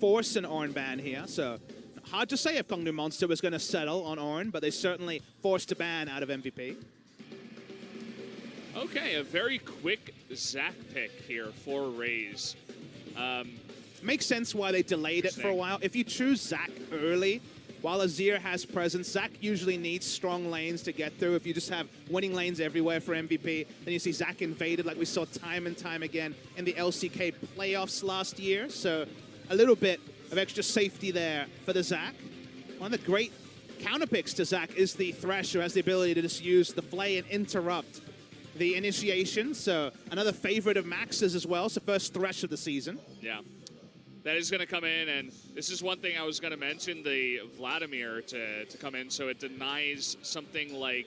force an Ornn ban here, so hard to say if Kongnu Monster was going to settle on Ornn, but they certainly forced a ban out of MVP. Okay, a very quick Zac pick here for Raze. Makes sense why they delayed it for a while. If you choose Zac early, while Azir has presence, Zac usually needs strong lanes to get through. If you just have winning lanes everywhere for MVP, then you see Zac invaded like we saw time and time again in the LCK playoffs last year. So a little bit of extra safety there for the Zac. One of the great counterpicks to Zac is the Thresh, who has the ability to just use the Flay and interrupt the initiation. So another favorite of Max's as well. So first Thresh of the season. Yeah. That is going to come in, and this is one thing I was going to mention, the Vladimir to come in, so it denies something like,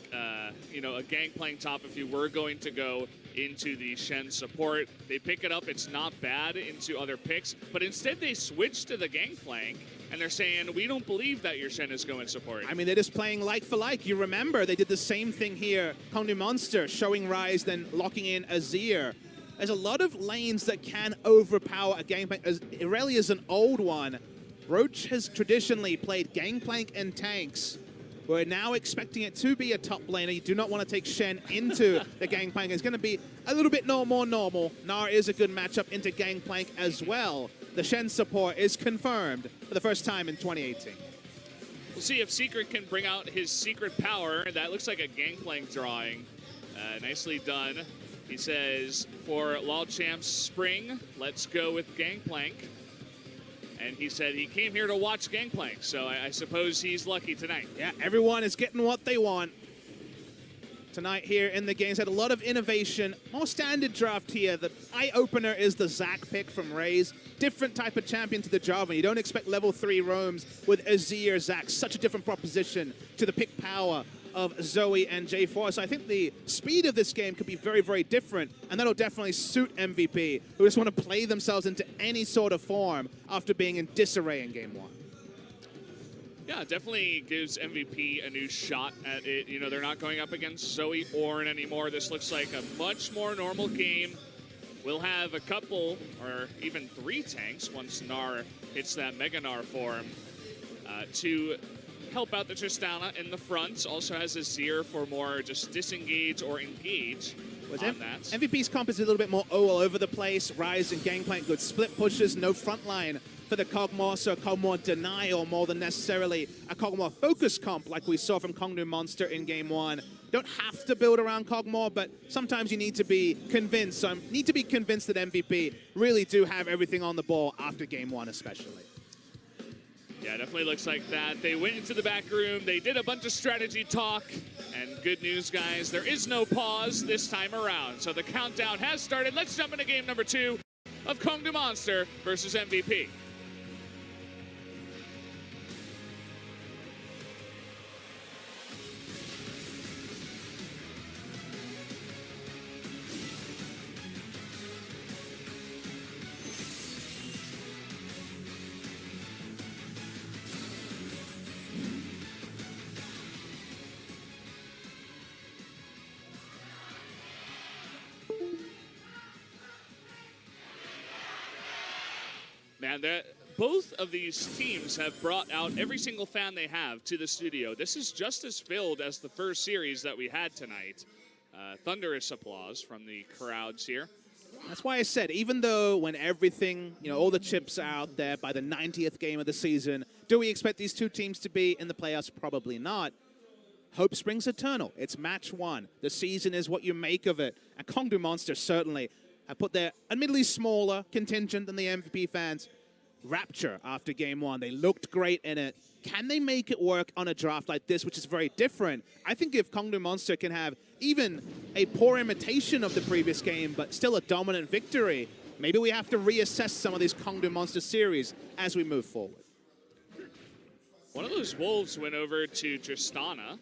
you know, a Gangplank top if you were going to go into the Shen support. They pick it up, it's not bad into other picks, but instead they switch to the Gangplank, and they're saying, we don't believe that your Shen is going support. I mean, they're just playing like for like. You remember, they did the same thing here. Kongnu Monster showing Ryze, then locking in Azir. There's a lot of lanes that can overpower a Gangplank. Irelia is an old one. Roach has traditionally played Gangplank and tanks. We're now expecting it to be a top laner. You do not want to take Shen into the Gangplank. It's going to be a little bit more normal. Gnar is a good matchup into Gangplank as well. The Shen support is confirmed for the first time in 2018. We'll see if Secret can bring out his secret power. That looks like a Gangplank drawing. Nicely done. He says, for LoL Champs Spring, let's go with Gangplank. And he said he came here to watch Gangplank, so I suppose he's lucky tonight. Yeah, everyone is getting what they want tonight here in the games. Had a lot of innovation. More standard draft here. The eye-opener is the Zac pick from Raze. Different type of champion to the Jarvan. You don't expect level 3 roams with Azir, Zac. Such a different proposition to the pick power of Zoe and J4. So I think the speed of this game could be very, very different, and that'll definitely suit MVP, who just want to play themselves into any sort of form after being in disarray in Game 1. Yeah, it definitely gives MVP a new shot at it. You know, they're not going up against Zoe Ornn anymore. This looks like a much more normal game. We'll have a couple, or even 3 tanks once Gnar hits that Mega Gnar form to help out the Tristana in the front. Also has Azir for more just disengage or engage on that. MVP's comp is a little bit more all over the place. Ryze and Gangplank, good split pushes, no front line for the Kog'Maw, so Kog'Maw denial more than necessarily a Kog'Maw focus comp like we saw from Kongnu Monster in Game 1. Don't have to build around Kog'Maw, but sometimes you need to be convinced. So I need to be convinced that MVP really do have everything on the ball after Game 1 especially. Yeah, definitely looks like that. They went into the back room, they did a bunch of strategy talk, and good news, guys, there is no pause this time around. So the countdown has started. Let's jump into game number 2 of Kongnu Monster versus MVP. Man, both of these teams have brought out every single fan they have to the studio. This is just as filled as the first series that we had tonight. Thunderous applause from the crowds here. That's why I said, even though when everything, you know, all the chips are out there by the 90th game of the season, do we expect these two teams to be in the playoffs? Probably not. Hope springs eternal. It's match 1. The season is what you make of it. And Kongnu Monster certainly have put their admittedly smaller contingent than the MVP fans rapture after Game 1. They looked great in it. Can they make it work on a draft like this, which is very different? I think if Kongnu Monster can have even a poor imitation of the previous game, but still a dominant victory, maybe we have to reassess some of these Kongnu Monster series as we move forward. One of those Wolves went over to Tristana.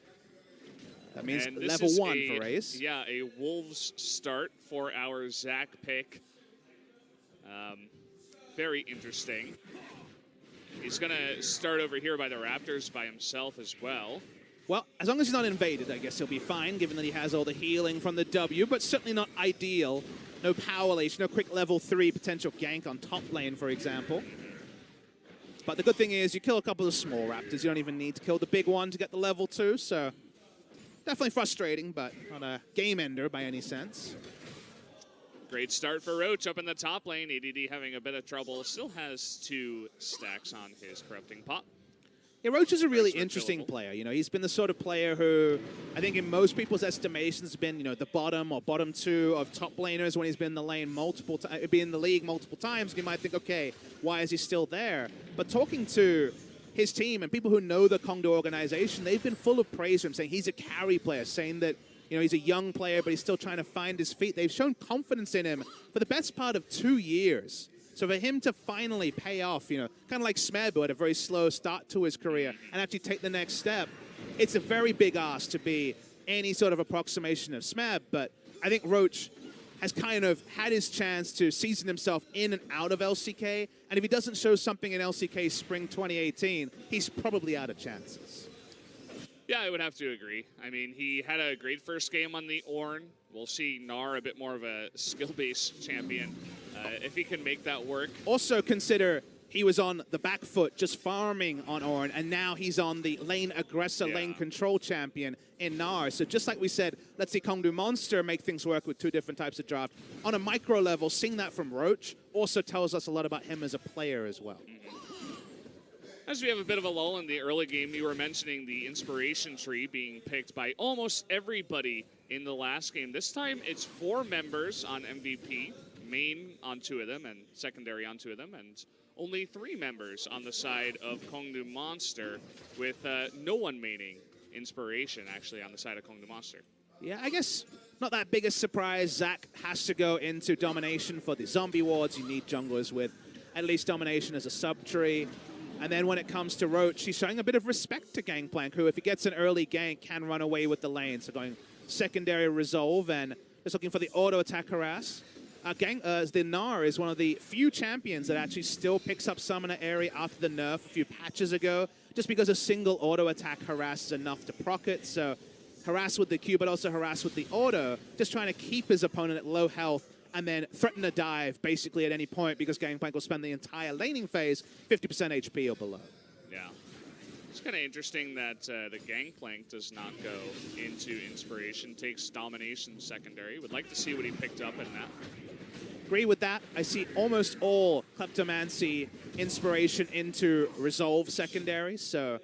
That means level 1 for Raze. Yeah, a Wolves start for our Zac pick. Very interesting. He's going to start over here by the Raptors by himself as well. Well, as long as he's not invaded, I guess he'll be fine, given that he has all the healing from the W, but certainly not ideal. No power leash, no quick level 3 potential gank on top lane, for example. But the good thing is you kill a couple of small raptors. You don't even need to kill the big one to get the level 2. So definitely frustrating, but not a game ender by any sense. Great start for Roach up in the top lane. ADD having a bit of trouble. Still has 2 stacks on his Corrupting Pot. Yeah, Roach is a really interesting player. You know, he's been the sort of player who, I think in most people's estimations, has been, you know, the bottom or bottom 2 of top laners when he's been in the lane multiple times, been in the league multiple times. And you might think, okay, why is he still there? But talking to his team and people who know the Kongdo organization, they've been full of praise for him, saying he's a carry player, saying that, you know, he's a young player, but he's still trying to find his feet. They've shown confidence in him for the best part of 2 years. So for him to finally pay off, you know, kind of like Smeb, who had a very slow start to his career, and actually take the next step, it's a very big ask to be any sort of approximation of Smeb. But I think Roach has kind of had his chance to season himself in and out of LCK. And if he doesn't show something in LCK Spring 2018, he's probably out of chances. Yeah, I would have to agree. I mean, he had a great first game on the Ornn. We'll see Gnar a bit more of a skill-based champion if he can make that work. Also consider he was on the back foot just farming on Ornn, and now he's on the lane aggressor, lane control champion in Gnar. So just like we said, let's see Kongdo Monster make things work with 2 different types of draft. On a micro level, seeing that from Roach also tells us a lot about him as a player as well. As we have a bit of a lull in the early game, you were mentioning the inspiration tree being picked by almost everybody in the last game. This time it's 4 members on MVP, main on 2 of them and secondary on 2 of them, and only 3 members on the side of Kongdo Monster, with no one maining inspiration actually on the side of Kongdo Monster. Yeah, I guess not that big a surprise. Zach has to go into domination for the zombie wards. You need junglers with at least domination as a sub-tree. And then when it comes to Roach, he's showing a bit of respect to Gangplank, who, if he gets an early gank, can run away with the lane. So going secondary resolve and just looking for the auto-attack harass. The Gnar is one of the few champions that actually still picks up Summoner Area after the nerf a few patches ago, just because a single auto-attack harass is enough to proc it. So harass with the Q, but also harass with the auto, just trying to keep his opponent at low health and then threaten a dive basically at any point, because Gangplank will spend the entire laning phase 50% HP or below. Yeah. It's kind of interesting that the Gangplank does not go into Inspiration, takes Domination secondary. Would like to see what he picked up in that. Agree with that. I see almost all Kleptomancy Inspiration into Resolve secondary, so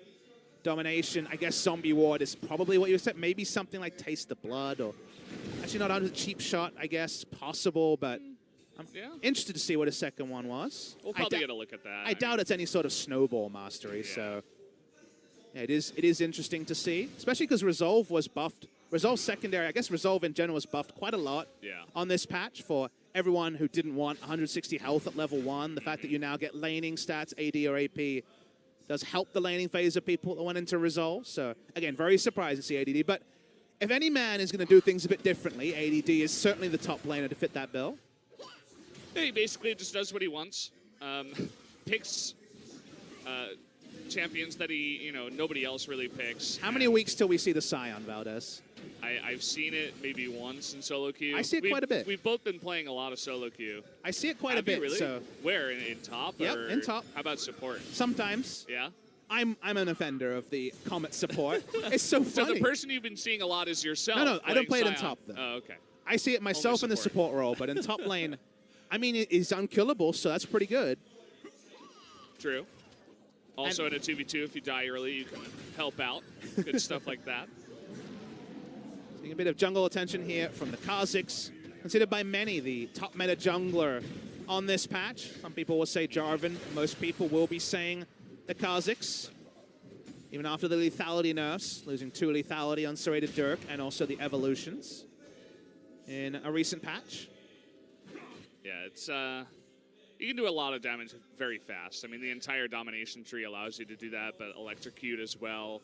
Domination, I guess Zombie Ward is probably what you said. Maybe something like Taste the Blood, or actually not a cheap shot, I guess, possible, but I'm interested to see what his second one was. We'll probably get a look at that. I doubt it's any sort of snowball mastery, so yeah, it is interesting to see, especially because Resolve was buffed. Resolve secondary, I guess Resolve in general was buffed quite a lot on this patch for everyone who didn't want 160 health at level 1. The fact that you now get laning stats, AD or AP, does help the laning phase of people that went into Resolve. So again, very surprised to see ADD, but if any man is going to do things a bit differently, ADD is certainly the top laner to fit that bill. Yeah, he basically just does what he wants. Picks champions that nobody else really picks. How many weeks till we see the Scion, Valdez? I've seen it maybe once in solo queue. I see it quite a bit. We've both been playing a lot of solo queue. I see it quite a bit. Really? So where, in top? Yep, or in top. How about support? Sometimes. Yeah. I'm an offender of the Comet support. It's so funny. So the person you've been seeing a lot is yourself. No, I don't play it in Scion. top, though. Oh, okay. I see it myself in the support role, but in top lane, I mean, it's unkillable, so that's pretty good. True. Also in a 2v2, if you die early, you can help out. Good stuff like that. Seeing a bit of jungle attention here from the Kha'Zix. Considered by many the top meta jungler on this patch. Some people will say Jarvan. Most people will be saying the Kha'Zix. Even after the lethality nerfs, losing 2 lethality on Serrated Dirk and also the evolutions in a recent patch. Yeah, it's you can do a lot of damage very fast. I mean, the entire domination tree allows you to do that, but electrocute as well.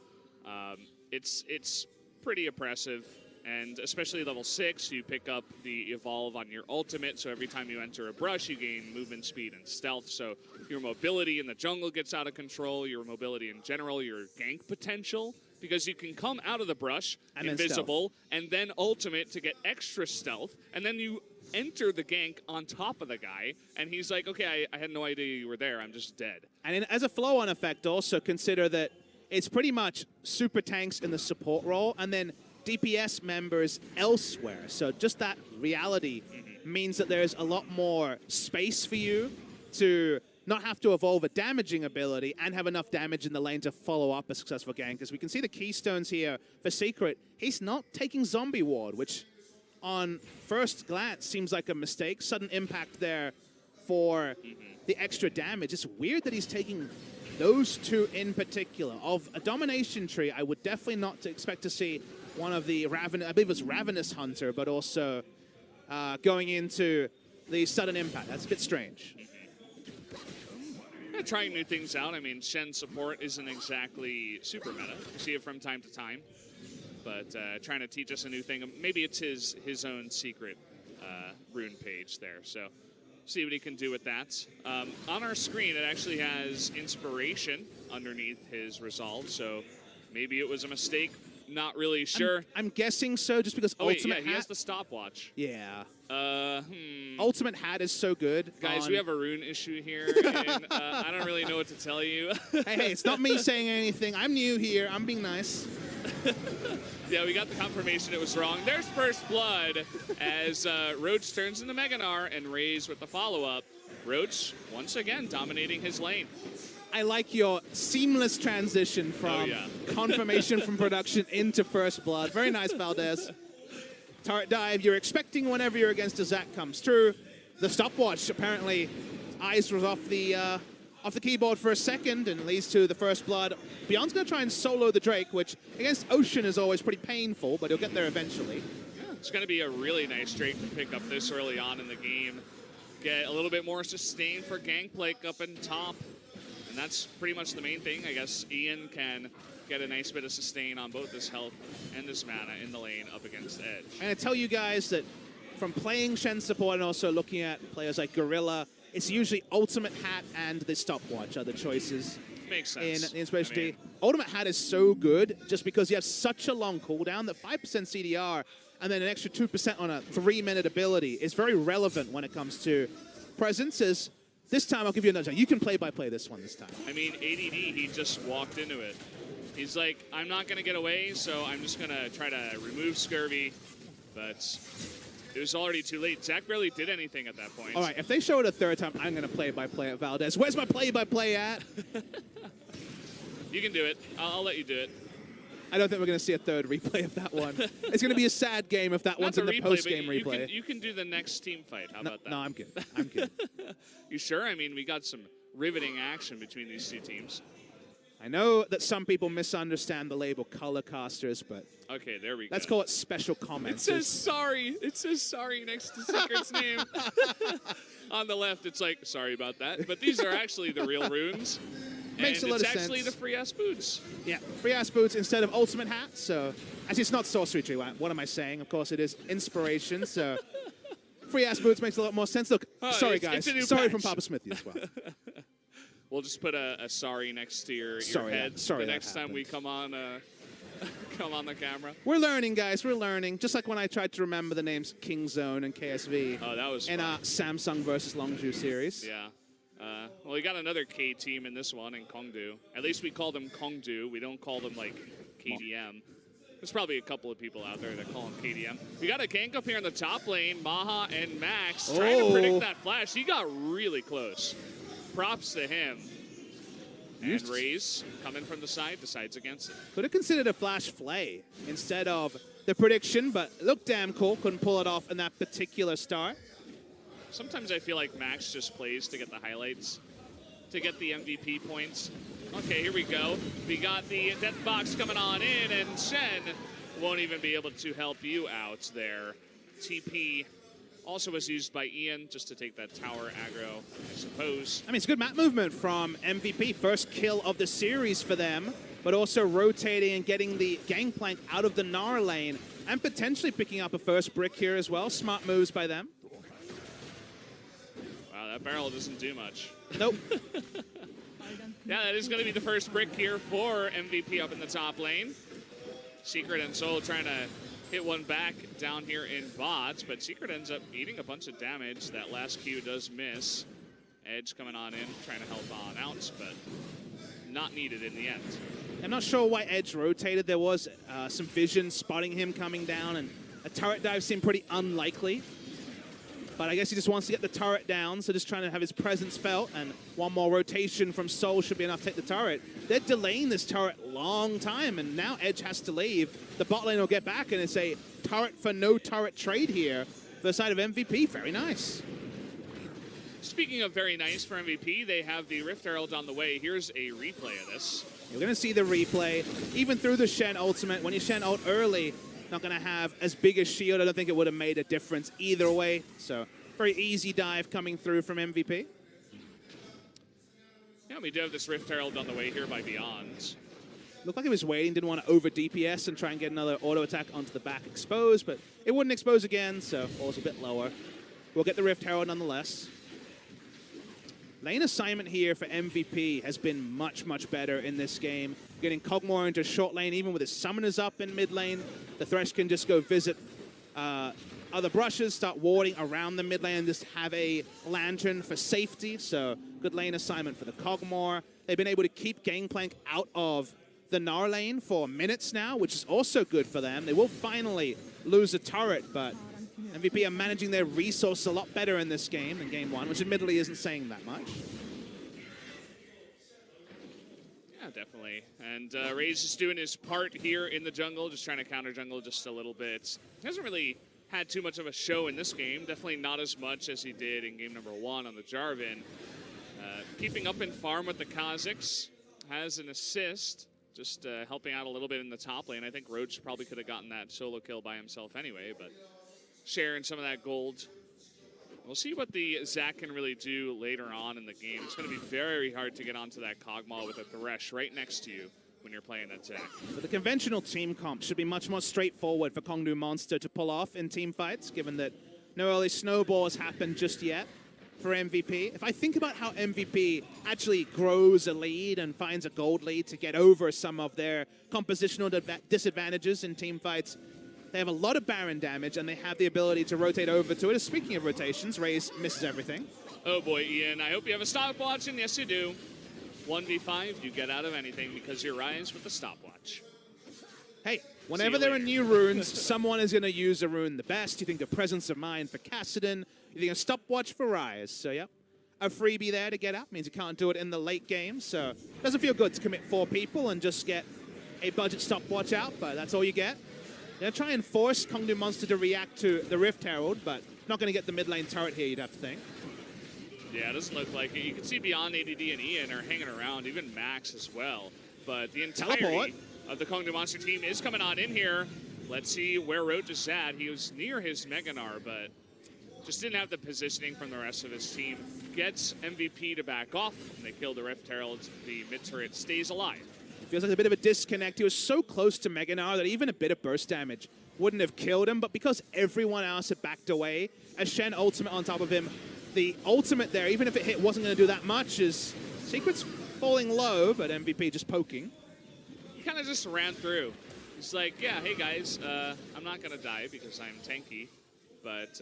It's pretty oppressive, and especially level 6, you pick up the evolve on your ultimate, so every time you enter a brush, you gain movement speed and stealth, so your mobility in the jungle gets out of control, your mobility in general, your gank potential, because you can come out of the brush, invisible, and then ultimate to get extra stealth, and then you enter the gank on top of the guy, and he's like, okay, I had no idea you were there. I'm just dead. And as a flow-on effect, also consider that it's pretty much super tanks in the support role, and then DPS members elsewhere. So just that reality means that there's a lot more space for you to not have to evolve a damaging ability and have enough damage in the lane to follow up a successful gank. As we can see the keystones here for Secret, he's not taking Zombie Ward, which on first glance seems like a mistake. Sudden impact there for the extra damage. It's weird that he's taking those two in particular. Of a domination tree, I would definitely not expect to see one of the I believe it was Ravenous Hunter, but also going into the sudden impact. That's a bit strange. Trying new things out. I mean, Shen support isn't exactly super meta. You see it from time to time. But trying to teach us a new thing. Maybe it's his own secret rune page there. So see what he can do with that. On our screen, it actually has inspiration underneath his resolve. So maybe it was a mistake. Not really sure. I'm guessing so, just because Ultimate Hat... he has the stopwatch. Yeah. Ultimate Hat is so good. Guys, we have a rune issue here, and I don't really know what to tell you. hey, it's not me saying anything. I'm new here. I'm being nice. Yeah, we got the confirmation it was wrong. There's first blood as Roach turns into Meganar and Raze with the follow-up. Roach, once again, dominating his lane. I like your seamless transition from confirmation from production into first blood. Very nice, Valdez. Turret dive, you're expecting whenever you're against a Zac comes true. The stopwatch, apparently, eyes was off the keyboard for a second and leads to the first blood. Beyond's going to try and solo the Drake, which against Ocean is always pretty painful, but he'll get there eventually. Yeah, it's going to be a really nice Drake to pick up this early on in the game. Get a little bit more sustain for Gangplank up in top. And that's pretty much the main thing. I guess Ian can get a nice bit of sustain on both his health and his mana in the lane up against Edge. And I tell you guys that from playing Shen support and also looking at players like Gorilla, it's usually Ultimate Hat and the stopwatch are the choices. Makes sense. In the Inspiration T. Ultimate Hat is so good just because you have such a long cooldown that 5% CDR and then an extra 2% on a 3-minute ability is very relevant when it comes to presences. This time, I'll give you another time. You can play-by-play this one this time. I mean, ADD, he just walked into it. He's like, I'm not going to get away, so I'm just going to try to remove Scurvy. But it was already too late. Zac barely did anything at that point. All right, if they show it a third time, I'm going to play-by-play at Valdez. Where's my play-by-play at? You can do it. I'll let you do it. I don't think we're going to see a third replay of that one. It's going to be a sad game if that one's in the post-game replay. You can do the next team fight. How about that? No, I'm good. I'm good. You sure? I mean, we got some riveting action between these two teams. I know that some people misunderstand the label color casters, but okay, there we go. Let's call it special comments. It says sorry. It says sorry next to Secret's name. On the left, it's like, sorry about that. But these are actually the real runes. Makes a lot of sense. It's actually the free-ass boots. Yeah, free-ass boots instead of Ultimate Hat. So, actually, it's not Sorcery Tree. What am I saying? Of course, it is Inspiration. So, free-ass boots makes a lot more sense. Look, sorry, guys. Sorry from Papa Smithy as well. We'll just put a sorry next to your head the next time we come on come on the camera. We're learning, guys. We're learning. Just like when I tried to remember the names King Zone and KSV. Oh, that was in a Samsung versus Longzhu series. Yeah. Well, we got another K team in this one in Kongdu. At least we call them Kongdu. We don't call them like KDM. There's probably a couple of people out there that call him KDM. We got a gank up here in the top lane. Maha and Max trying to predict that flash. He got really close. Props to him. And Raze, coming from the side, decides against it. Could have considered a flash flay instead of the prediction, but looked damn cool. Couldn't pull it off in that particular start. Sometimes I feel like Max just plays to get the highlights, to get the MVP points. Okay, here we go. We got the death box coming on in, and Shen won't even be able to help you out there. TP also was used by Ian just to take that tower aggro, I suppose. I mean, it's good map movement from MVP. First kill of the series for them, but also rotating and getting the Gangplank out of the Gnar lane and potentially picking up a first brick here as well. Smart moves by them. Wow, that barrel doesn't do much. Nope. Yeah, that is going to be the first brick here for MVP up in the top lane. Secret and Soul trying to hit one back down here in bots, but Secret ends up eating a bunch of damage. That last Q does miss. Edge coming on in, trying to help on out, but not needed in the end. I'm not sure why Edge rotated. There was some vision spotting him coming down, and a turret dive seemed pretty unlikely. But I guess he just wants to get the turret down, so just trying to have his presence felt, and one more rotation from Soul should be enough to take the turret. They're delaying this turret a long time, and now Edge has to leave. The bot lane will get back, and it's a turret for no turret trade here for the side of MVP. Very nice. Speaking of very nice for MVP, they have the Rift Herald on the way. Here's a replay of this. You're going to see the replay. Even through the Shen ultimate, when you Shen ult early, not going to have as big a shield. I don't think it would have made a difference either way. So very easy dive coming through from MVP. Yeah, we do have this Rift Herald on the way here by Beyond. Looked like he was waiting, didn't want to over DPS and try and get another auto attack onto the back exposed, but it wouldn't expose again, so falls a bit lower. We'll get the Rift Herald nonetheless. Lane assignment here for MVP has been much, much better in this game. Getting Kog'Maw into short lane, even with his summoners up in mid lane. The Thresh can just go visit other brushes, start warding around the mid lane, and just have a lantern for safety. So good lane assignment for the Kog'Maw. They've been able to keep Gangplank out of the Gnar lane for minutes now, which is also good for them. They will finally lose a turret, but MVP are managing their resource a lot better in this game than game one, which admittedly isn't saying that much. Yeah, definitely. And Ray's just doing his part here in the jungle, just trying to counter jungle just a little bit. He hasn't really had too much of a show in this game. Definitely not as much as he did in game number 1 on the Jarvan. Keeping up in farm with the Kazakhs. Has an assist, just helping out a little bit in the top lane. I think Roach probably could have gotten that solo kill by himself anyway, but sharing some of that gold. We'll see what the Zac can really do later on in the game. It's going to be very hard to get onto that Kog'Maw with a Thresh right next to you when you're playing that Zac. But the conventional team comp should be much more straightforward for Kongnu Monster to pull off in team fights, given that no early snowballs happened just yet for MVP. If I think about how MVP actually grows a lead and finds a gold lead to get over some of their compositional disadvantages in team fights, they have a lot of Baron damage, and they have the ability to rotate over to it. Speaking of rotations, Raze misses everything. Oh boy, Ian, I hope you have a stopwatch, and yes you do. 1v5, you get out of anything because you're Ryze with the stopwatch. Hey, whenever there are new runes, someone is going to use a rune the best. You think of Presence of Mind for Kassadin. You think of Stopwatch for Ryze. So, yep, a freebie there to get out. Means you can't do it in the late game. So, it doesn't feel good to commit 4 people and just get a budget Stopwatch out, but that's all you get. They're going to try and force Kongnu Monster to react to the Rift Herald, but not going to get the mid lane turret here, you'd have to think. Yeah, it doesn't look like it. You can see Beyond, ADD, and Ian are hanging around, even Max as well. But the entirety of the Kongnu Monster team is coming on in here. Let's see where Roach is at. He was near his Mega Gnar, but just didn't have the positioning from the rest of his team. Gets MVP to back off, and they kill the Rift Herald. The mid turret stays alive. It feels like a bit of a disconnect. He was so close to Mega Gnar that even a bit of burst damage wouldn't have killed him, but because everyone else had backed away, a Shen ultimate on top of him, the ultimate there, even if it hit, wasn't going to do that much, is Secret's falling low, but MVP just poking. He kind of just ran through. He's like, yeah, hey guys, I'm not going to die because I'm tanky, but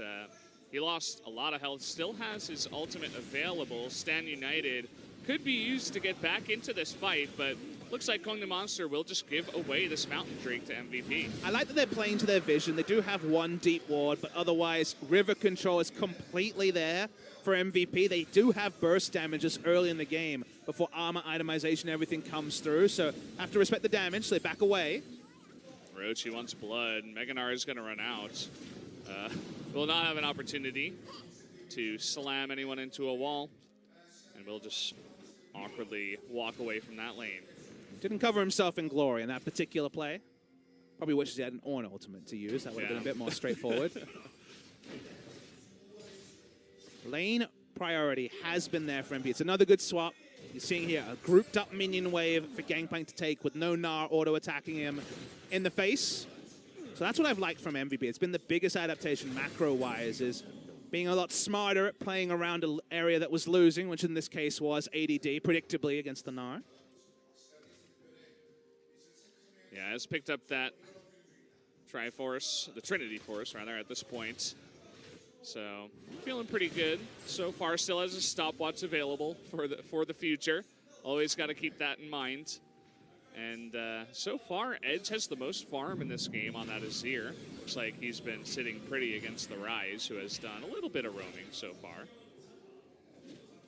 he lost a lot of health, still has his ultimate available. Stand United could be used to get back into this fight, but looks like Kongnu Monster will just give away this Mountain Drake to MVP. I like that they're playing to their vision. They do have one deep ward, but otherwise river control is completely there for MVP. They do have burst damages early in the game before armor itemization, everything comes through. So have to respect the damage, so they back away. Roach, he wants blood. Mega Gnar is going to run out. Will not have an opportunity to slam anyone into a wall, and will just awkwardly walk away from that lane. Didn't cover himself in glory in that particular play. Probably wishes he had an Ornn ultimate to use. That would have been a bit more straightforward. Lane priority has been there for MP. It's another good swap. You're seeing here a grouped up minion wave for Gangplank to take with no Gnar auto attacking him in the face. So that's what I've liked from MVP. It's been the biggest adaptation macro-wise, is being a lot smarter at playing around an area that was losing, which in this case was ADD, predictably against the Gnar. Yeah, has picked up that Triforce, the Trinity Force, rather, at this point. So, feeling pretty good so far. Still has a stopwatch available for the future. Always got to keep that in mind. And so far, Edge has the most farm in this game on that Azir. Looks like he's been sitting pretty against the Rise, who has done a little bit of roaming so far.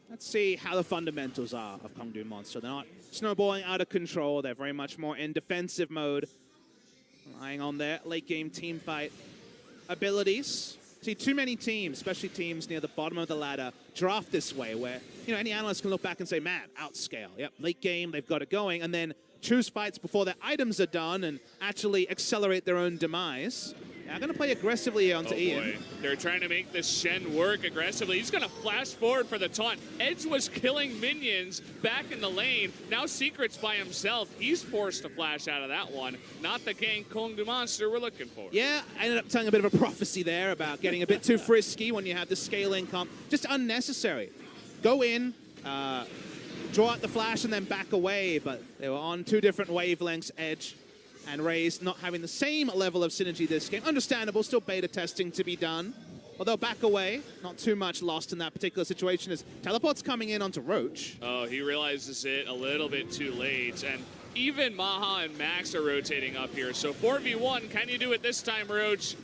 Let's see how the fundamentals are of Kongdu Monster. They're not snowballing out of control. They're very much more in defensive mode, relying on their late game team fight abilities. See, too many teams, especially teams near the bottom of the ladder, draft this way, where any analyst can look back and say, man, outscale. Yep, late game, they've got it going, and then choose fights before their items are done and actually accelerate their own demise. Yeah, I'm going to play aggressively onto Ian. Boy. They're trying to make this Shen work aggressively. He's going to flash forward for the taunt. Edge was killing minions back in the lane. Now Secret's by himself. He's forced to flash out of that one. Not the gank Kongdu Monster we're looking for. Yeah, I ended up telling a bit of a prophecy there about getting a bit too frisky when you have the scaling comp. Just unnecessary. Go in, draw out the flash, and then back away. But they were on two different wavelengths, Edge and Raze not having the same level of synergy this game. Understandable, still beta testing to be done. Although back away, not too much lost in that particular situation as Teleport's coming in onto Roach. Oh, he realizes it a little bit too late. And even Maha and Max are rotating up here. So 4v1, can you do it this time, Roach?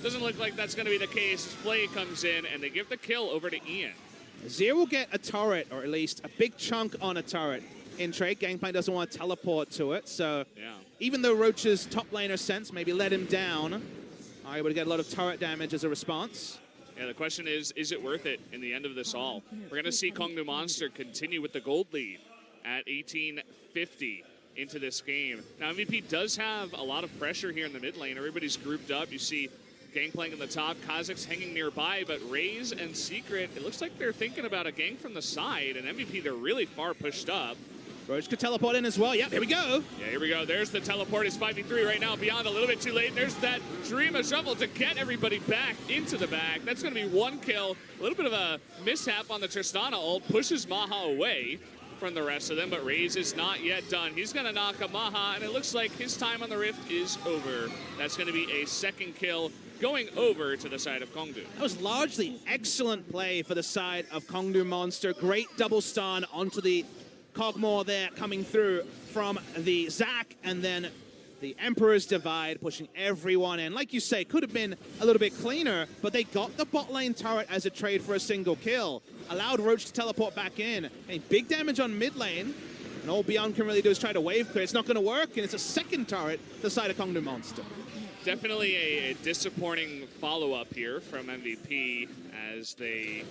Doesn't look like that's going to be the case. Flay comes in, and they give the kill over to Ian. Azir will get a turret, or at least a big chunk on a turret in trade. Gangplank doesn't want to teleport to it, so yeah. Even though Roach's top laner sense maybe let him down, are able to get a lot of turret damage as a response. Yeah, the question is it worth it in the end of this all? We're going to see Kongdu Monster continue with the gold lead at 1850 into this game. Now, MVP does have a lot of pressure here in the mid lane. Everybody's grouped up. You see Gangplank in the top, Kazakh's hanging nearby, but Raze and Secret, it looks like they're thinking about a gank from the side, and MVP, they're really far pushed up. Roach could teleport in as well. Yep, here we go. Yeah, here we go. There's the teleport. It's 5v3 right now. Beyond a little bit too late. There's that Dream of Shovel to get everybody back into the back. That's going to be one kill. A little bit of a mishap on the Tristana ult. Pushes Maha away from the rest of them, but Raze is not yet done. He's going to knock a Maha, and it looks like his time on the Rift is over. That's going to be a second kill going over to the side of Kongdu. That was largely excellent play for the side of Kongdu Monster. Great double stun onto the Kog'Maw there coming through from the Zac, and then the Emperor's Divide pushing everyone in. Like you say, could have been a little bit cleaner, but they got the bot lane turret as a trade for a single kill. Allowed Roach to teleport back in. A big damage on mid lane, and all Beyond can really do is try to wave clear. It's not going to work, and it's a second turret to the side of Kongdu Monster. Definitely a disappointing follow-up here from MVP as they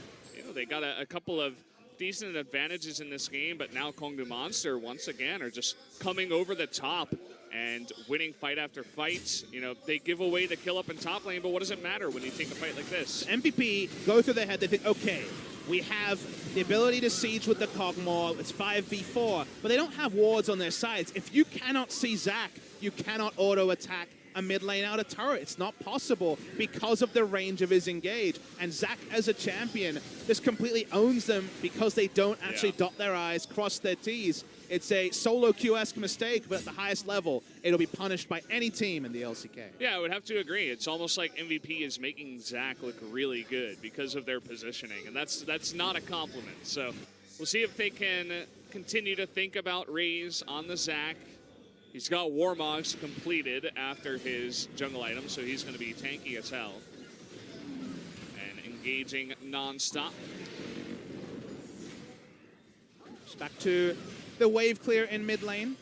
got a couple of decent advantages in this game, but now Kongdu Monster once again are just coming over the top and winning fight after fight. They give away the kill up in top lane, but what does it matter when you take a fight like this? MVP go through their head, they think, okay, we have the ability to siege with the Kog'Maw, it's 5v4, but they don't have wards on their sides. If you cannot see Zac, you cannot auto-attack a mid lane out of turret. It's not possible because of the range of his engage. And Zac, as a champion, just completely owns them because they don't actually dot their I's, cross their T's. It's a solo Q-esque mistake, but at the highest level, it'll be punished by any team in the LCK. Yeah, I would have to agree. It's almost like MVP is making Zac look really good because of their positioning, and that's not a compliment. So we'll see if they can continue to think about Raze on the Zac. He's got Warmogs completed after his jungle item, so he's going to be tanky as hell. And engaging non-stop. Just back to the wave clear in mid lane.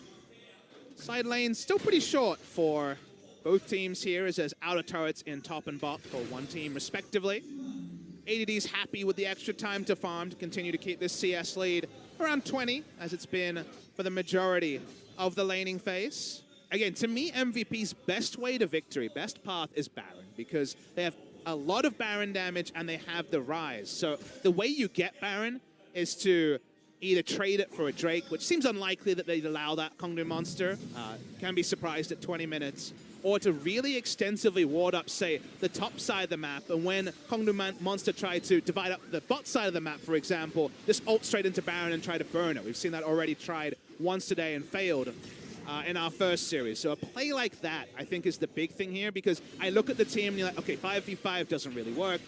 Side lane still pretty short for both teams here, as there's outer turrets in top and bot for one team respectively. ADD's happy with the extra time to farm to continue to keep this CS lead around 20, as it's been for the majority of the laning phase. Again, to me, MVP's best way to victory, best path is Baron, because they have a lot of Baron damage and they have the Rise. So the way you get Baron is to either trade it for a Drake, which seems unlikely that they'd allow that Kongdu Monster. Can be surprised at 20 minutes. Or to really extensively ward up, say, the top side of the map, and when Kongdu Monster tried to divide up the bot side of the map, for example, just ult straight into Baron and try to burn it. We've seen that already tried once today and failed. in our first series. So a play like that, I think, is the big thing here, because I look at the team and you're like, okay, 5v5 doesn't really work.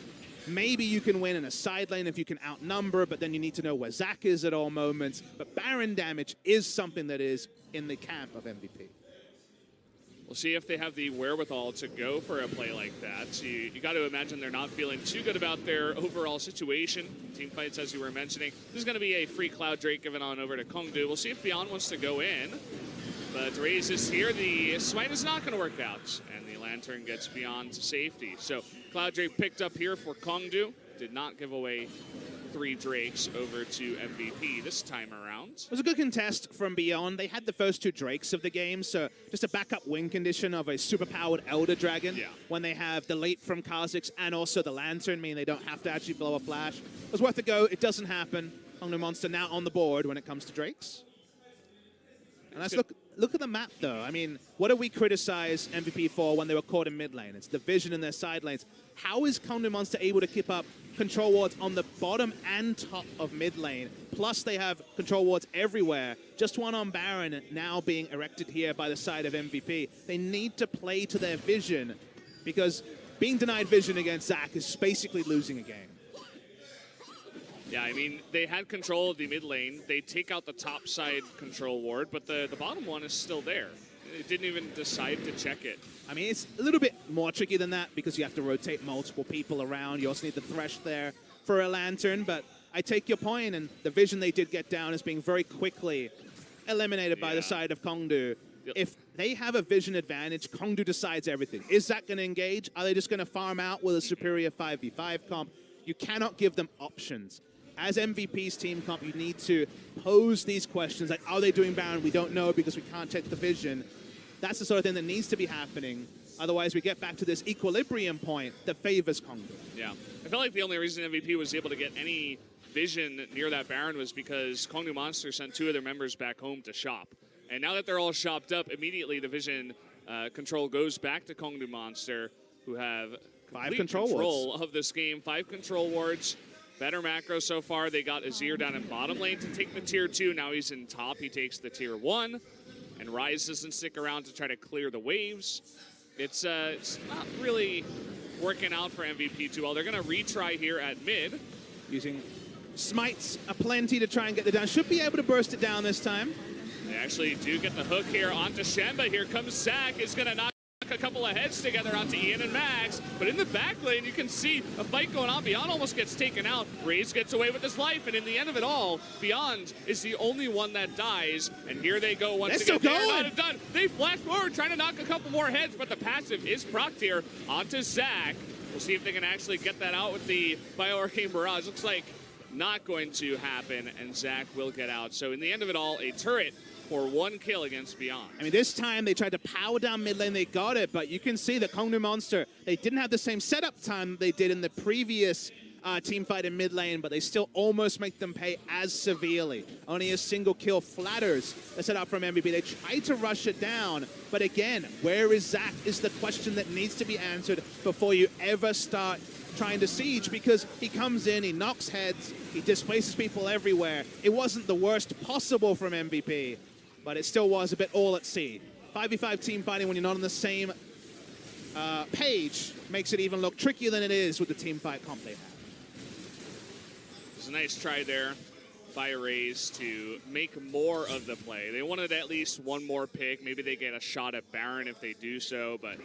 Maybe you can win in a side lane if you can outnumber, but then you need to know where Zach is at all moments. But Baron damage is something that is in the camp of MVP. We'll see if they have the wherewithal to go for a play like that. So you got to imagine they're not feeling too good about their overall situation. Team fights, as you were mentioning. This is going to be a free Cloud Drake given on over to Kongdu. We'll see if Beyond wants to go in. But Raze is here. The smite is not going to work out. And the Lantern gets Beyond to safety. So Cloud Drake picked up here for Kongdu. Did not give away 3 Drakes over to MVP this time around. It was a good contest from Beyond. They had the first 2 Drakes of the game, so just a backup win condition of a super-powered Elder Dragon when they have the late from Kha'Zix and also the Lantern, meaning they don't have to actually blow a flash. It was worth a go. It doesn't happen. Kongdu Monster now on the board when it comes to Drakes. And let's look at the map, though. I mean, what do we criticize MVP for when they were caught in mid lane? It's the vision in their side lanes. How is Kongdu Monster able to keep up control wards on the bottom and top of mid lane? Plus, they have control wards everywhere. Just one on Baron now being erected here by the side of MVP. They need to play to their vision, because being denied vision against Zach is basically losing a game. Yeah, I mean, they had control of the mid lane. They take out the top side control ward, but the bottom one is still there. It didn't even decide to check it. I mean, it's a little bit more tricky than that, because you have to rotate multiple people around. You also need the Thresh there for a Lantern, but I take your point, and the vision they did get down is being very quickly eliminated by the side of Kongdu. If they have a vision advantage, Kongdu decides everything. Is that going to engage? Are they just going to farm out with a superior 5v5 comp? You cannot give them options. As MVP's team comp, you need to pose these questions like, are they doing Baron? We don't know because we can't check the vision. That's the sort of thing that needs to be happening. Otherwise, we get back to this equilibrium point that favors Kongdu. Yeah. I felt like the only reason MVP was able to get any vision near that Baron was because Kongdu Monster sent 2 of their members back home to shop. And now that they're all shopped up, immediately the vision control goes back to Kongdu Monster, who have 5 control wards of this game. 5 control wards. Better macro so far. They got Azir down in bottom lane to take the tier 2. Now he's in top. He takes the tier 1. And Ryze doesn't stick around to try to clear the waves. It's not really working out for MVP too well. They're going to retry here at mid. Using smites aplenty to try and get it down. Should be able to burst it down this time. They actually do get the hook here onto Shenba. Here comes Zach. Is going to knock a couple of heads together onto Ian and Max, but in the back lane you can see a fight going on. Beyond almost gets taken out. Raze gets away with his life, and in the end of it all, Beyond is the only one that dies. And here they go once again. They're not done. They flash forward, trying to knock a couple more heads, but the passive is procced here onto Zach. We'll see if they can actually get that out with the Bioarcane Barrage. Looks like not going to happen, and Zach will get out. So in the end of it all, a turret for 1 kill against Beyond. I mean, this time they tried to power down mid lane. They got it, but you can see that Kongdu Monster, they didn't have the same setup time they did in the previous team fight in mid lane, but they still almost make them pay as severely. Only a single kill flatters the setup from MVP. They try to rush it down, but again, where is Zach is the question that needs to be answered before you ever start trying to siege, because he comes in, he knocks heads, he displaces people everywhere. It wasn't the worst possible from MVP, but it still was a bit all at sea. 5v5 team fighting when you're not on the same page makes it even look trickier than it is with the team fight comp they have. It's a nice try there by Raze to make more of the play. They wanted at least 1 more pick. Maybe they get a shot at Baron if they do so, but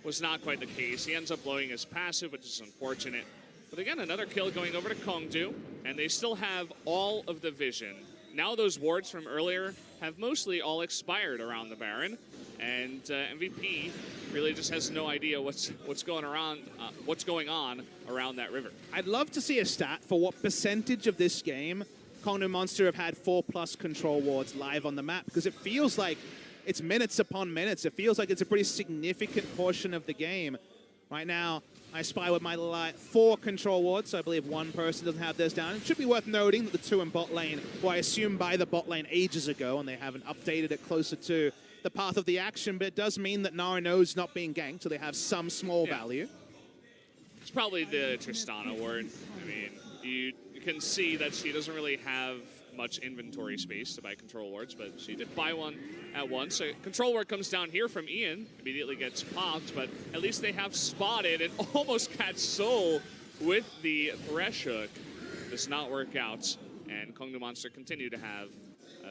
was not quite the case. He ends up blowing his passive, which is unfortunate. But again, another kill going over to Kongdu, and they still have all of the vision. Now those wards from earlier have mostly all expired around the Baron, and MVP really just has no idea what's going on around that river. I'd love to see a stat for what percentage of this game Kongdu Monster have had 4+ control wards live on the map, because it feels like it's minutes upon minutes. It feels like it's a pretty significant portion of the game. Right now, I spy with my 4 control wards, so I believe 1 person doesn't have theirs down. It should be worth noting that the 2 in bot lane were, I assume, by the bot lane ages ago, and they haven't updated it closer to the path of the action, but it does mean that Nara knows not being ganked, so they have some small value. It's probably the Tristana ward. I mean, you can see that she doesn't really have much inventory space to buy control wards, but she did buy one at once. So control ward comes down here from Ian, immediately gets popped, but at least they have spotted and almost catch Soul with the Thresh Hook. Does not work out, and Kongnu Monster continue to have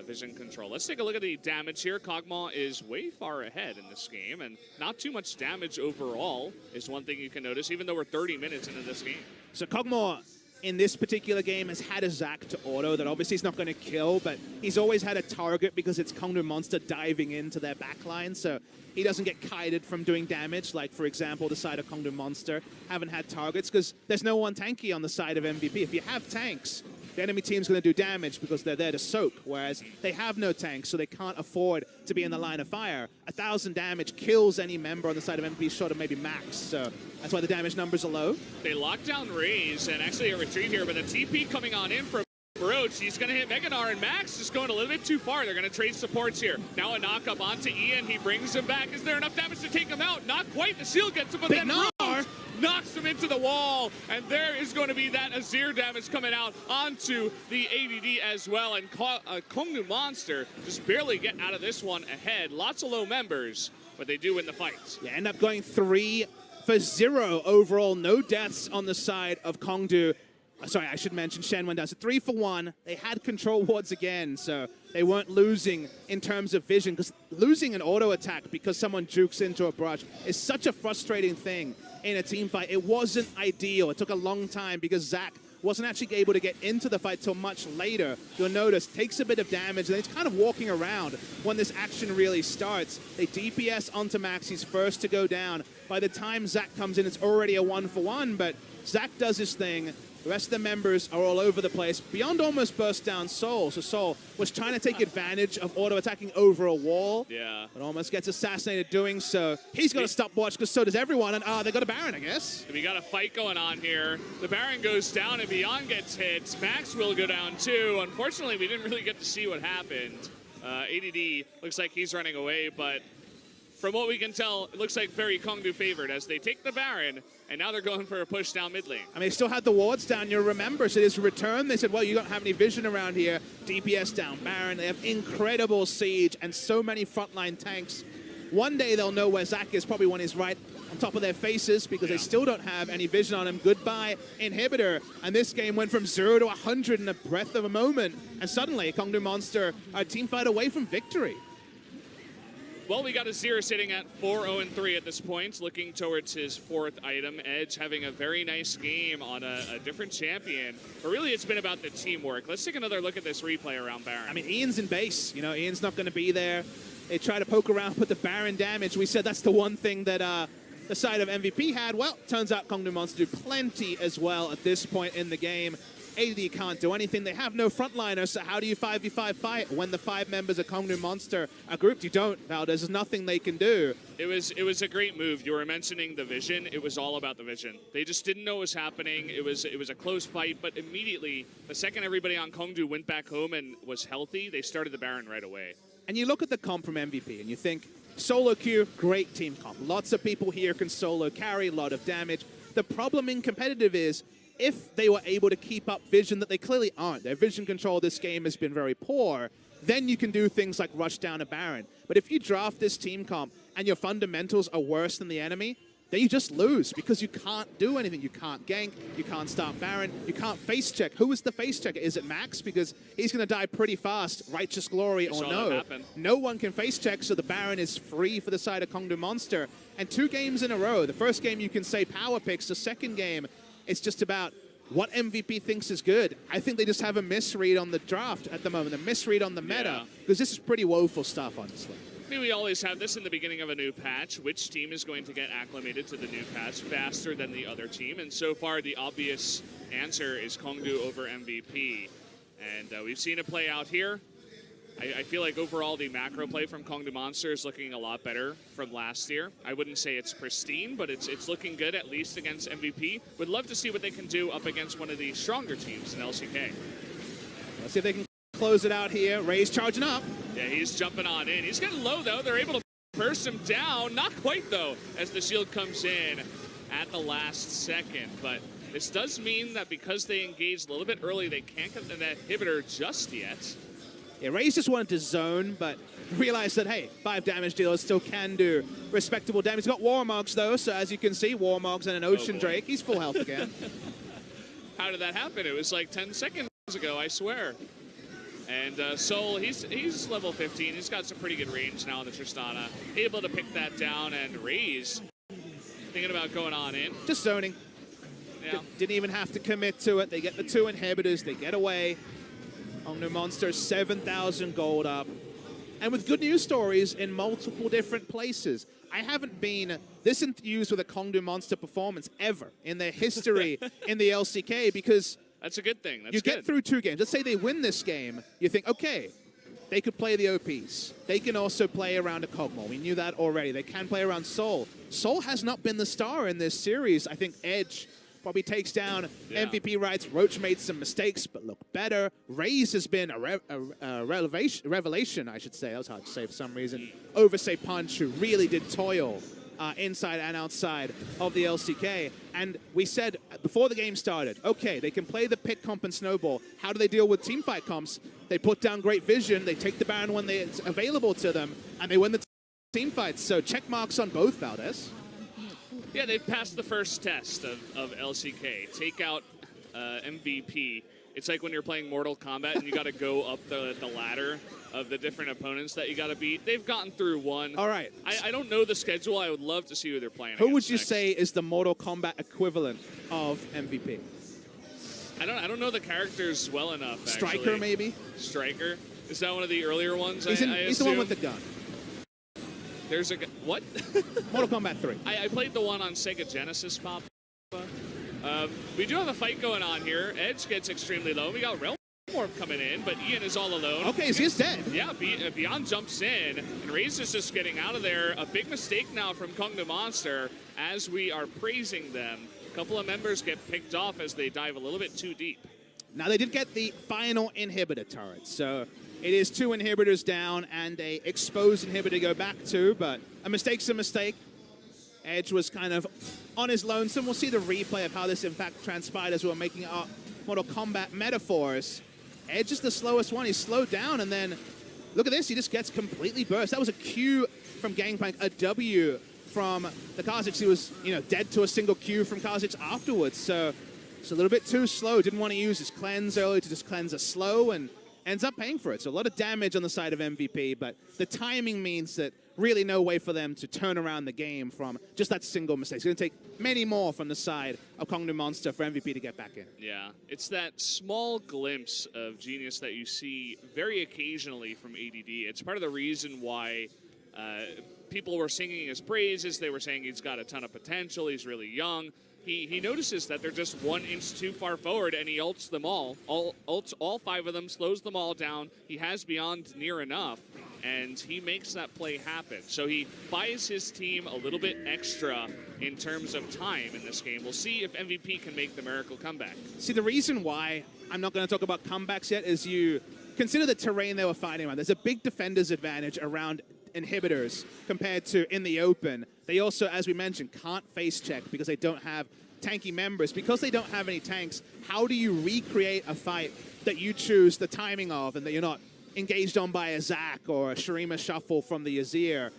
vision control. Let's take a look at the damage here. Kog'Maw is way far ahead in this game, and not too much damage overall is one thing you can notice, even though we're 30 minutes into this game. So Kog'Maw in this particular game has had a Zac to auto that obviously he's not going to kill, but he's always had a target because it's Kongnu Monster diving into their backline, so he doesn't get kited from doing damage, like, for example, the side of Kongnu Monster haven't had targets because there's no one tanky on the side of MVP. If you have tanks, the enemy team's going to do damage because they're there to soak, whereas they have no tanks, so they can't afford to be in the line of fire. 1,000 damage kills any member on the side of MVP short of maybe max, so that's why the damage numbers are low. They lock down Raze, and actually a retreat here, but the TP coming on in from Broach. He's going to hit Meganar, and Max is going a little bit too far. They're going to trade supports here. Now a knock up onto Ian. He brings him back. Is there enough damage to take him out? Not quite. The shield gets him, but then Broach knocks him into the wall, and there is going to be that Azir damage coming out onto the ADD as well, and Kongnu Monster just barely get out of this one ahead. Lots of low members, but they do win the fight. Yeah, end up going 3 for 0 overall. No deaths on the side of Kongdu. Sorry, I should mention Shen went down. So 3 for 1. They had control wards again, so they weren't losing in terms of vision, because losing an auto attack because someone jukes into a brush is such a frustrating thing in a team fight. It wasn't ideal. It took a long time because Zac wasn't actually able to get into the fight till much later. You'll notice takes a bit of damage, and he's kind of walking around when this action really starts. They DPS onto Max. He's first to go down. By the time Zac comes in, it's already a 1 for 1, but Zac does his thing. The rest of the members are all over the place. Beyond almost burst down Soul. So Soul was trying to take advantage of auto-attacking over a wall. Yeah. But almost gets assassinated doing so. He's got a stopwatch because so does everyone. And they got a Baron, I guess. We got a fight going on here. The Baron goes down and Beyond gets hit. Max will go down too. Unfortunately, we didn't really get to see what happened. ADD looks like he's running away, but from what we can tell, it looks like very Kongnu favored as they take the Baron, and now they're going for a push down mid lane. I mean, they still had the wards down. You'll remember, so his return, they said, well, you don't have any vision around here. DPS down Baron. They have incredible siege and so many frontline tanks. One day they'll know where Zac is, probably when he's right on top of their faces, because they still don't have any vision on him. Goodbye, inhibitor. And this game went from 0 to 100 in a breath of a moment. And suddenly, Kongnu Monster are a team fight away from victory. Well, we got Azir sitting at 4-0-3 at this point, looking towards his 4th item. Edge having a very nice game on a different champion. But really, it's been about the teamwork. Let's take another look at this replay around Baron. I mean, Ian's in base. You know, Ian's not going to be there. They try to poke around with the Baron damage. We said that's the one thing that the side of MVP had. Well, turns out Kongnu Monster do plenty as well at this point in the game. AD can't do anything. They have no frontliners, so how do you 5v5 fight when the 5 members of Kongnu Monster are grouped? You don't, Valdez. There's nothing they can do. It was a great move. You were mentioning the vision. It was all about the vision. They just didn't know what was happening. It was a close fight, but immediately, the second everybody on Kongdu went back home and was healthy, they started the Baron right away. And you look at the comp from MVP, and you think, solo queue, great team comp. Lots of people here can solo carry, a lot of damage. The problem in competitive is, if they were able to keep up vision that they clearly aren't, their vision control this game has been very poor, then you can do things like rush down a Baron. But if you draft this team comp and your fundamentals are worse than the enemy, then you just lose because you can't do anything. You can't gank, you can't start Baron, you can't face check. Who is the face checker? Is it Max? Because he's going to die pretty fast, Righteous Glory or no. No one can face check, so the Baron is free for the side of Kongnu Monster. And 2 games in a row. The first game you can say power picks, the second game it's just about what MVP thinks is good. I think they just have a misread on the draft at the moment, a misread on the meta, because this is pretty woeful stuff, honestly. I mean, we always have this in the beginning of a new patch. Which team is going to get acclimated to the new patch faster than the other team? And so far, the obvious answer is Kongdu over MVP. And we've seen it play out here. I feel like overall the macro play from Kongnu Monster is looking a lot better from last year. I wouldn't say it's pristine, but it's looking good, at least against MVP. Would love to see what they can do up against one of the stronger teams in LCK. Let's see if they can close it out here. Ray's charging up. Yeah, he's jumping on in. He's getting low, though. They're able to burst him down. Not quite, though, as the shield comes in at the last second. But This does mean that because they engaged a little bit early, they can't get the inhibitor just yet. Yeah, Raze just wanted to zone, but realized that, hey, 5 damage dealers still can do respectable damage. He's got Warmogs, though, so as you can see, Warmogs and an Ocean Drake. He's full health again. How did that happen? It was like 10 seconds ago, I swear. And Sol, he's level 15. He's got some pretty good range now on the Tristana. Able to pick that down, and Raze thinking about going on in. Just zoning. Yeah. Didn't even have to commit to it. They get the 2 inhibitors. They get away. Ongnu Monster, 7,000 gold up. And with good news stories in multiple different places. I haven't been this enthused with a Kongdu Monster performance ever in their history in the LCK, because that's a good thing. That's you good. get through 2 games. Let's say they win this game. You think, okay, they could play the OPs. They can also play around a Kog'Maw. We knew that already. They can play around Sol. Sol has not been the star in this series. I think Edge probably takes down MVP rights. Roach made some mistakes, but look better. Raze has been a revelation, I should say. That was hard to say for some reason. Over, say, Punch, who really did toil inside and outside of the LCK. And we said before the game started, okay, they can play the pit comp and snowball. How do they deal with teamfight comps? They put down great vision. They take the Baron when it's available to them, and they win the team fights. So check marks on both, Valdez. Yeah, they've passed the first test of LCK. Take out MVP. It's like when you're playing Mortal Kombat and you got to go up the ladder of the different opponents that you got to beat. They've gotten through one. All right. I don't know the schedule. I would love to see who they're playing Who would you next. say is the Mortal Kombat equivalent of MVP? I don't know the characters well enough, actually. Striker, maybe? Striker? Is that one of the earlier ones? He's the one with the gun. There's a... What? Mortal Kombat 3. I played the one on Sega Genesis, Pop. We do have a fight going on here. Edge gets extremely low. We got Realm Orb coming in, but Ian is all alone. Okay, so he's dead. Yeah, Beyond jumps in, and Raze is just getting out of there. A big mistake now from Kongdu Monster as we are praising them. A couple of members get picked off as they dive a little bit too deep. Now, they did get the final inhibitor turret, so it is 2 inhibitors down and a exposed inhibitor to go back to, but a mistake's a mistake. Edge was kind of on his lonesome. We'll see the replay of how this, in fact, transpired as we were making our Mortal Kombat metaphors. Edge is the slowest one. He's slowed down, and then look at this. He just gets completely burst. That was a Q from Gangplank, a W from the Kha'Zix. He was, dead to a single Q from Kha'Zix afterwards, so it's a little bit too slow. Didn't want to use his cleanse early to just cleanse a slow, and ends up paying for it. So a lot of damage on the side of MVP, but the timing means that really no way for them to turn around the game from just that single mistake. It's going to take many more from the side of Kongdu Monster for MVP to get back in. Yeah, it's that small glimpse of genius that you see very occasionally from ADD. It's part of the reason why people were singing his praises. They were saying he's got a ton of potential. He's really young. He notices that they're just 1 inch too far forward, and he ults them ults all 5 of them, slows them all down. He has Beyond near enough, and he makes that play happen. So he buys his team a little bit extra in terms of time in this game. We'll see if MVP can make the miracle comeback. See, the reason why I'm not going to talk about comebacks yet is you consider the terrain they were fighting around. There's a big defender's advantage around inhibitors compared to in the open. They also, as we mentioned, can't face check because they don't have tanky members. Because they don't have any tanks, how do you recreate a fight that you choose the timing of and that you're not engaged on by a Zac or a Shurima Shuffle from the Azir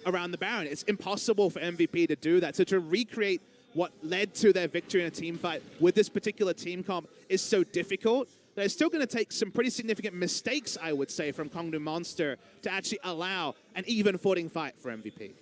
around the Baron? It's impossible for MVP to do that. So to recreate what led to their victory in a team fight with this particular team comp is so difficult. They're still going to take some pretty significant mistakes, I would say, from Kongdu Monster to actually allow an even footing fight for MVP.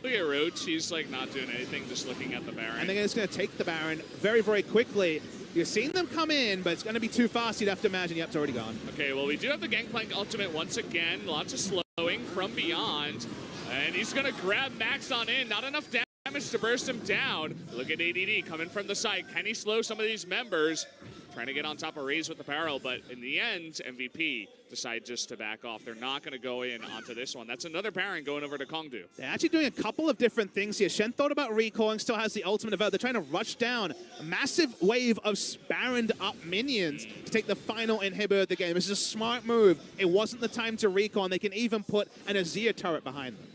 Look at Roach. He's like not doing anything, just looking at the Baron. And they're just going to take the Baron very, very quickly. You've seen them come in, but it's going to be too fast. You'd have to imagine. Yep, it's already gone. Okay, well, we do have the Gangplank ultimate once again. Lots of slowing from Beyond. And he's going to grab Max on in. Not enough damage to burst him down. Look at ADD coming from the side. Can he slow some of these members? Trying to get on top of Raze with the barrel, but in the end, MVP decide just to back off. They're not going to go in onto this one. That's another Baron going over to Kongdu. They're actually doing a couple of different things here. Shen thought about recalling, still has the ultimate developed. They're trying to rush down a massive wave of Baroned up minions to take the final inhibitor of the game. This is a smart move. It wasn't the time to recall, and they can even put an Azir turret behind them.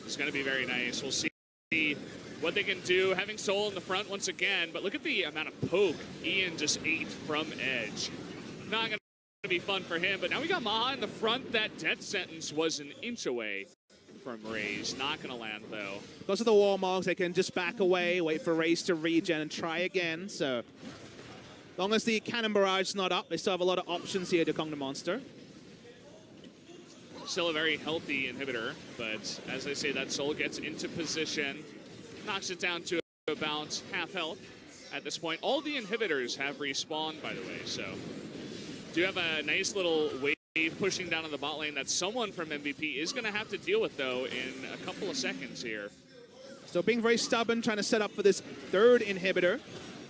It's going to be very nice. We'll see what they can do, having Soul in the front once again. But look at the amount of poke Ian just ate from Edge. Not going to be fun for him, but now we got Maha in the front. That death sentence was an inch away from Raze. Not going to land, though. Because of the Warmogs, they can just back away, wait for Raze to regen, and try again. So, as long as the Cannon Barrage is not up, they still have a lot of options here to Kong the Monster. Still a very healthy inhibitor, but as I say, that Soul gets into position, knocks it down to about half health at this point. All the inhibitors have respawned, by the way, so do have a nice little wave pushing down on the bot lane that someone from MVP is going to have to deal with, though, in a couple of seconds here. So being very stubborn, trying to set up for this third inhibitor.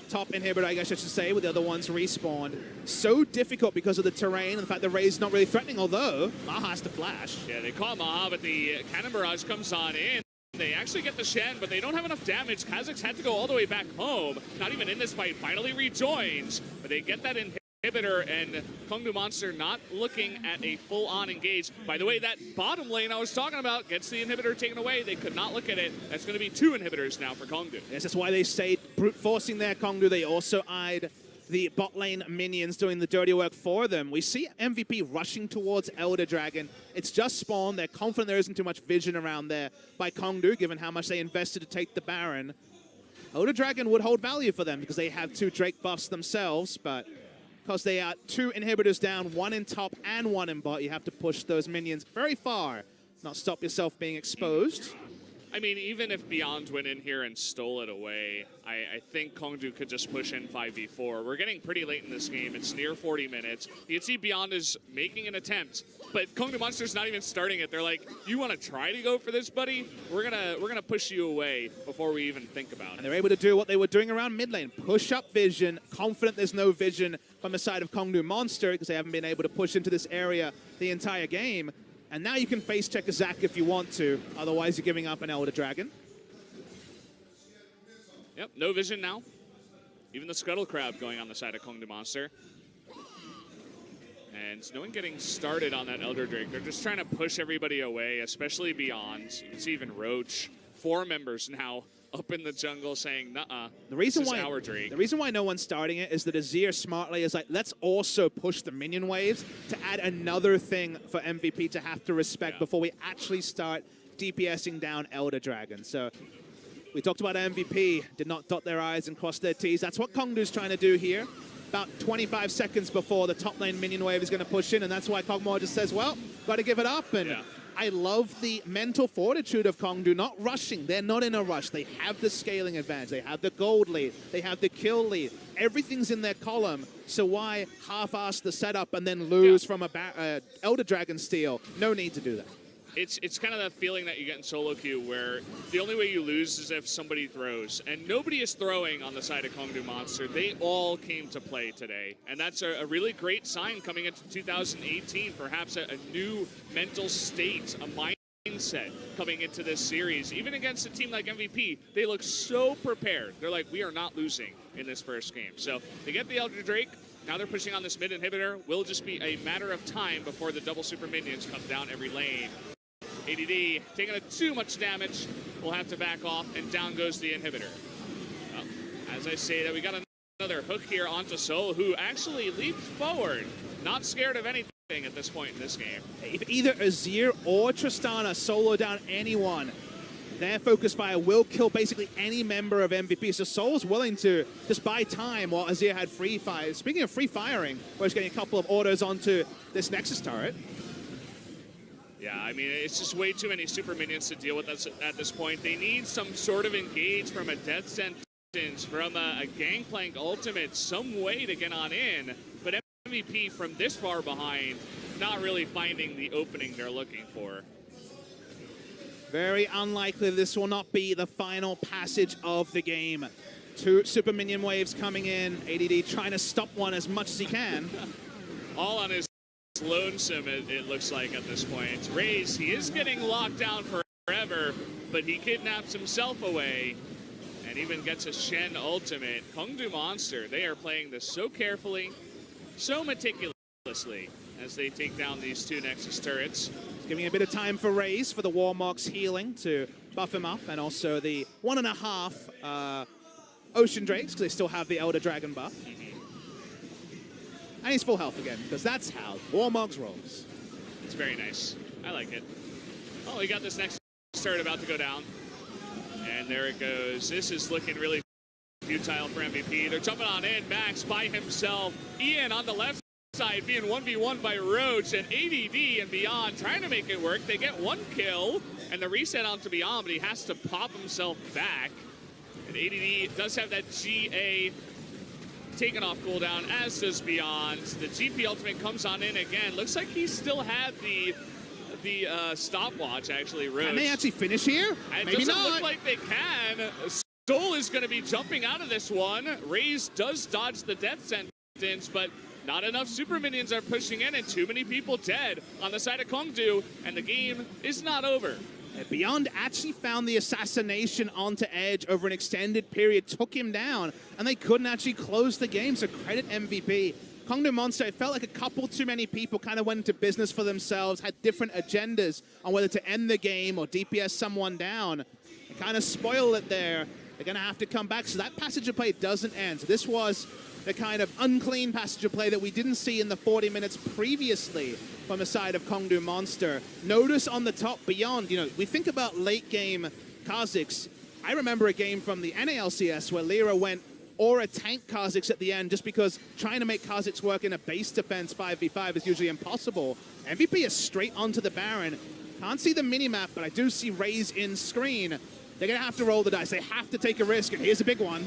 Top inhibitor, I guess I should say, with the other ones respawned. So difficult because of the terrain and the fact that Raze is not really threatening, although Maha has to flash. Yeah, they caught Maha, but the Cannon Barrage comes on in. They actually get the Shen, but they don't have enough damage. Kazakhs had to go all the way back home. Not even in this fight, finally rejoins. But they get that inhibitor, and Kong Du Monster not looking at a full-on engage. By the way, that bottom lane I was talking about gets the inhibitor taken away. They could not look at it. That's going to be 2 inhibitors now for Kong Du. Yes, that's why they stayed brute forcing their Kong Du. They also eyed the bot lane minions doing the dirty work for them. We see MVP rushing towards Elder Dragon. It's just spawned. They're confident there isn't too much vision around there by Kong Du, given how much they invested to take the Baron. Elder Dragon would hold value for them because they have 2 Drake buffs themselves, but because they are 2 inhibitors down, 1 in top and 1 in bot, you have to push those minions very far, not stop yourself being exposed. I mean, even if Beyond went in here and stole it away, I think Kong Du could just push in 5v4. We're getting pretty late in this game. It's near 40 minutes. You can see Beyond is making an attempt, but Kong Du Monster's not even starting it. They're like, you want to try to go for this, buddy? We're gonna push you away before we even think about it. And they're able to do what they were doing around mid lane. Push up vision, confident there's no vision from the side of Kong Du Monster because they haven't been able to push into this area the entire game. And now you can face check a Zac if you want to. Otherwise, you're giving up an Elder Dragon. Yep, no vision now. Even the Scuttle Crab going on the side of Kong Du Monster. And no one getting started on that Elder Drake. They're just trying to push everybody away, especially Beyond. You can see even Roach, 4 members now up in the jungle saying, nuh-uh, this is our Drake. The reason why no one's starting it is that Azir smartly is like, let's also push the minion waves to add another thing for MVP to have to respect before we actually start DPSing down Elder Dragon. So we talked about MVP, did not dot their I's and cross their T's. That's what Kong Du's trying to do here. About 25 seconds before the top lane minion wave is going to push in, and that's why Kog'Maw just says, well, got to give it up. And I love the mental fortitude of Kong Du, not rushing. They're not in a rush. They have the scaling advantage. They have the gold lead. They have the kill lead. Everything's in their column. So why half-ass the setup and then lose from a Elder Dragon steal? No need to do that. It's kind of that feeling that you get in solo queue where the only way you lose is if somebody throws. And nobody is throwing on the side of Kong Du Monster. They all came to play today. And that's a really great sign coming into 2018. Perhaps a new mental state, a mindset coming into this series. Even against a team like MVP, they look so prepared. They're like, we are not losing in this first game. So they get the Elder Drake. Now they're pushing on this mid inhibitor. Will just be a matter of time before the double super minions come down every lane. ADD taking too much damage, will have to back off, and down goes the inhibitor. Well, as I say that, we got another hook here onto Soul, who actually leaped forward, not scared of anything at this point in this game. If either Azir or Tristana solo down anyone, their focus fire will kill basically any member of MVP. So Soul's willing to just buy time while Azir had free fire. Speaking of free firing, we're just getting a couple of orders onto this Nexus turret. Yeah, I mean, it's just way too many super minions to deal with us at this point. They need some sort of engage from a death sentence, from a gangplank ultimate, some way to get on in. But MVP from this far behind, not really finding the opening they're looking for. Very unlikely this will not be the final passage of the game. 2 super minion waves coming in. ADD trying to stop one as much as he can. All on his lonesome, it looks like at this point. Raze, he is getting locked down forever, but he kidnaps himself away and even gets a Shen ultimate. Kong Du Monster, they are playing this so carefully, so meticulously as they take down these 2 Nexus turrets. Giving a bit of time for Raze, for the Warmogs healing to buff him up, and also the 1.5 Ocean Drakes, because they still have the Elder Dragon buff. And he's full health again, because that's how Warmogs rolls. It's very nice. I like it. Oh, we got this next turret about to go down. And there it goes. This is looking really futile for MVP. They're jumping on in. Max by himself. Ian on the left side being 1v1 by Roach, and ADD and Beyond trying to make it work. They get 1 kill, and the reset onto Beyond, but he has to pop himself back. And ADD does have that GA taken off cooldown, as does Beyond. The GP ultimate comes on in again. Looks like he still had the stopwatch, actually, Roach. Can they actually finish here? It Maybe doesn't not. look like they can. Soul is going to be jumping out of this one. Raze does dodge the death sentence, but not enough super minions are pushing in, and too many people dead on the side of Kongdu, and the game is not over. Beyond actually found the assassination onto Edge over an extended period, took him down, and they couldn't actually close the game, so credit MVP. Kongdu Monster, it felt like a couple too many people kind of went into business for themselves, had different agendas on whether to end the game or DPS someone down. It kind of spoiled it there. They're going to have to come back, so that passage of play doesn't end. So this was the kind of unclean passage of play that we didn't see in the 40 minutes previously from the side of Kongdu Monster. Notice on the top Beyond, you know, we think about late game Kha'Zix. I remember a game from the NALCS where Lyra went or a tank Kha'Zix at the end, just because trying to make Kha'Zix work in a base defense 5v5 is usually impossible. MVP is straight onto the Baron. Can't see the minimap, but I do see Raze in screen. They're going to have to roll the dice. They have to take a risk, and here's a big one.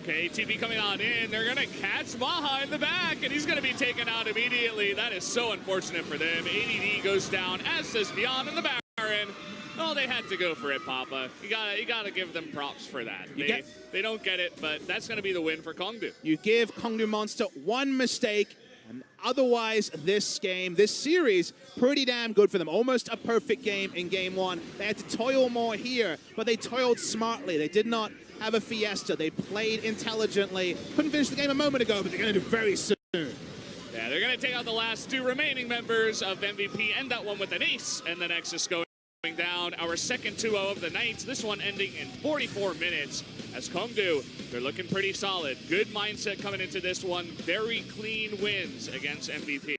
Okay, TP coming on in. They're going to catch Maha in the back, and he's going to be taken out immediately. That is so unfortunate for them. ADD goes down, as does Beyond in the Baron. Oh, they had to go for it, Papa. You gotta give them props for that. They don't get it, but that's going to be the win for Kongdu. You give Kongdu Monster one mistake, and otherwise this game, this series, pretty damn good for them. Almost a perfect game in game one. They had to toil more here, but they toiled smartly. They did not have a fiesta. They played intelligently. Couldn't finish the game a moment ago, but they're going to do very soon. Yeah, they're going to take out the last 2 remaining members of MVP, end that one with an ace, and the Nexus going down. Our second 2-0 of the night. This one ending in 44 minutes. As Kongdu, they're looking pretty solid. Good mindset coming into this one. Very clean wins against MVP.